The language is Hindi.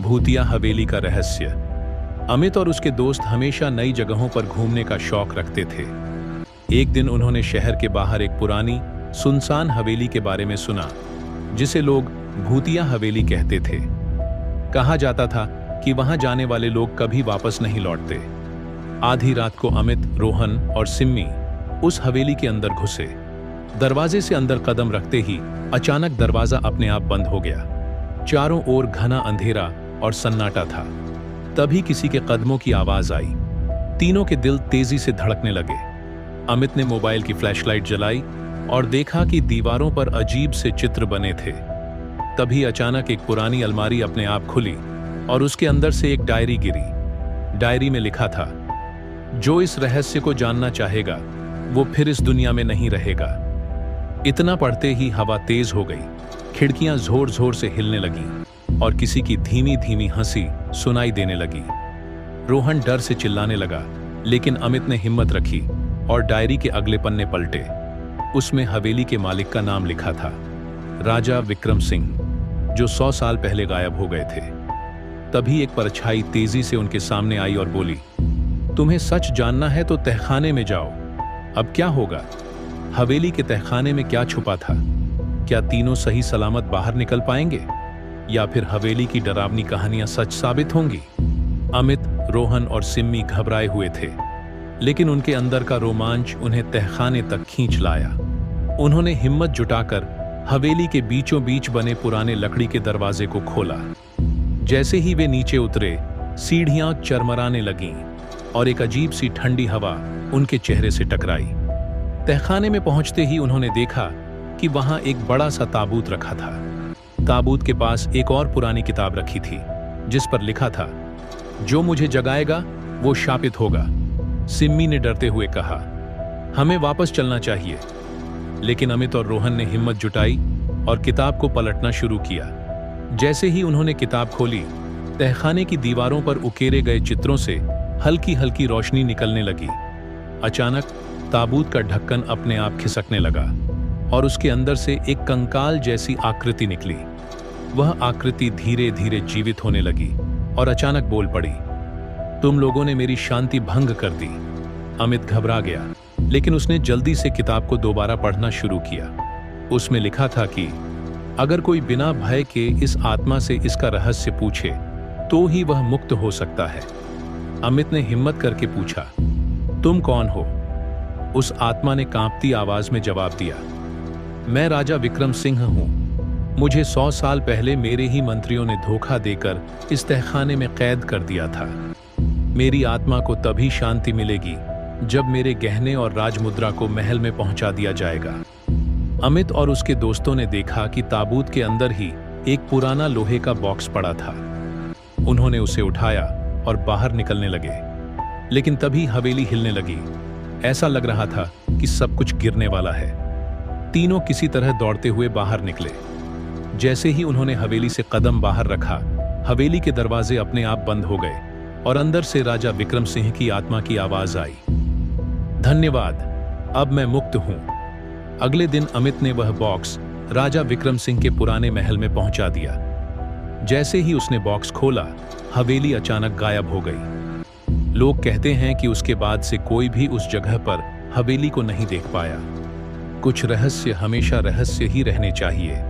भूतिया हवेली का रहस्य। अमित और उसके दोस्त हमेशा नई जगहों पर घूमने का शौक रखते थे। एक दिन उन्होंने शहर के बाहर एक पुरानी सुनसान हवेली के बारे में सुना, जिसे लोग भूतिया हवेली कहते थे। कहा जाता था कि वहां जाने वाले लोग कभी वापस नहीं लौटते। आधी रात को अमित, रोहन और सिम्मी उस हवेली के अंदर घुसे। दरवाजे से अंदर कदम रखते ही अचानक दरवाजा अपने आप बंद हो गया। चारों ओर घना अंधेरा और सन्नाटा था। तभी किसी के कदमों की आवाज आई। तीनों के दिल तेजी से धड़कने लगे। अमित ने मोबाइल की फ्लैशलाइट जलाई और देखा कि दीवारों पर अजीब से चित्र बने थे। तभी अचानक एक पुरानी अलमारी अपने आप खुली और उसके अंदर से एक डायरी गिरी। डायरी में लिखा था, जो इस रहस्य को जानना चाहेगा वो फिर इस दुनिया में नहीं रहेगा। इतना पढ़ते ही हवा तेज हो गई, खिड़कियां जोर जोर से हिलने लगी और किसी की धीमी धीमी हंसी सुनाई देने लगी। रोहन डर से चिल्लाने लगा, लेकिन अमित ने हिम्मत रखी और डायरी के अगले पन्ने पलटे। उसमें हवेली के मालिक का नाम लिखा था, राजा विक्रम सिंह, जो 100 साल पहले गायब हो गए थे। तभी एक परछाई तेजी से उनके सामने आई और बोली, तुम्हें सच जानना है तो तहखाने में जाओ। अब क्या होगा? हवेली के तहखाने में क्या छुपा था? क्या तीनों सही सलामत बाहर निकल पाएंगे, या फिर हवेली की डरावनी कहानियां सच साबित होंगी? अमित, रोहन और सिम्मी घबराए हुए थे, लेकिन उनके अंदर का रोमांच उन्हें तहखाने तक खींच लाया। उन्होंने हिम्मत जुटाकर हवेली के बीचों बीच बने पुराने लकड़ी के दरवाजे को खोला। जैसे ही वे नीचे उतरे, सीढ़ियां चरमराने लगीं और एक अजीब सी ठंडी हवा उनके चेहरे से टकराई। तहखाने में पहुंचते ही उन्होंने देखा कि वहां एक बड़ा सा ताबूत रखा था। ताबूत के पास एक और पुरानी किताब रखी थी, जिस पर लिखा था, जो मुझे जगाएगा वो शापित होगा। सिम्मी ने डरते हुए कहा, हमें वापस चलना चाहिए। लेकिन अमित और रोहन ने हिम्मत जुटाई और किताब को पलटना शुरू किया। जैसे ही उन्होंने किताब खोली, तहखाने की दीवारों पर उकेरे गए चित्रों से हल्की हल्की रोशनी निकलने लगी। अचानक ताबूत का ढक्कन अपने आप खिसकने लगा और उसके अंदर से एक कंकाल जैसी आकृति निकली। वह आकृति धीरे धीरे जीवित होने लगी और अचानक बोल पड़ी, तुम लोगों ने मेरी शांति भंग कर दी। अमित घबरा गया, लेकिन उसने जल्दी से किताब को दोबारा पढ़ना शुरू किया। उसमें लिखा था कि अगर कोई बिना भय के इस आत्मा से इसका रहस्य पूछे तो ही वह मुक्त हो सकता है। अमित ने हिम्मत करके पूछा, तुम कौन हो? उस आत्मा ने कांपती आवाज में जवाब दिया, मैं राजा विक्रम सिंह हूं। मुझे 100 साल पहले मेरे ही मंत्रियों ने धोखा देकर इस तहखाने में कैद कर दिया था। मेरी आत्मा को तभी शांति मिलेगी जब मेरे गहने और राजमुद्रा को महल में पहुंचा दिया जाएगा। अमित और उसके दोस्तों ने देखा कि ताबूत के अंदर ही एक पुराना लोहे का बॉक्स पड़ा था। उन्होंने उसे उठाया और बाहर निकलने लगे, लेकिन तभी हवेली हिलने लगी। ऐसा लग रहा था कि सब कुछ गिरने वाला है। तीनों किसी तरह दौड़ते हुए बाहर निकले। जैसे ही उन्होंने हवेली से कदम बाहर रखा, हवेली के दरवाजे अपने आप बंद हो गए और अंदर से राजा विक्रम सिंह की आत्मा की आवाज आई, धन्यवाद, अब मैं मुक्त हूं। अगले दिन अमित ने वह बॉक्स राजा विक्रम सिंह के पुराने महल में पहुंचा दिया। जैसे ही उसने बॉक्स खोला, हवेली अचानक गायब हो गई। लोग कहते हैं कि उसके बाद से कोई भी उस जगह पर हवेली को नहीं देख पाया। कुछ रहस्य हमेशा रहस्य ही रहने चाहिए।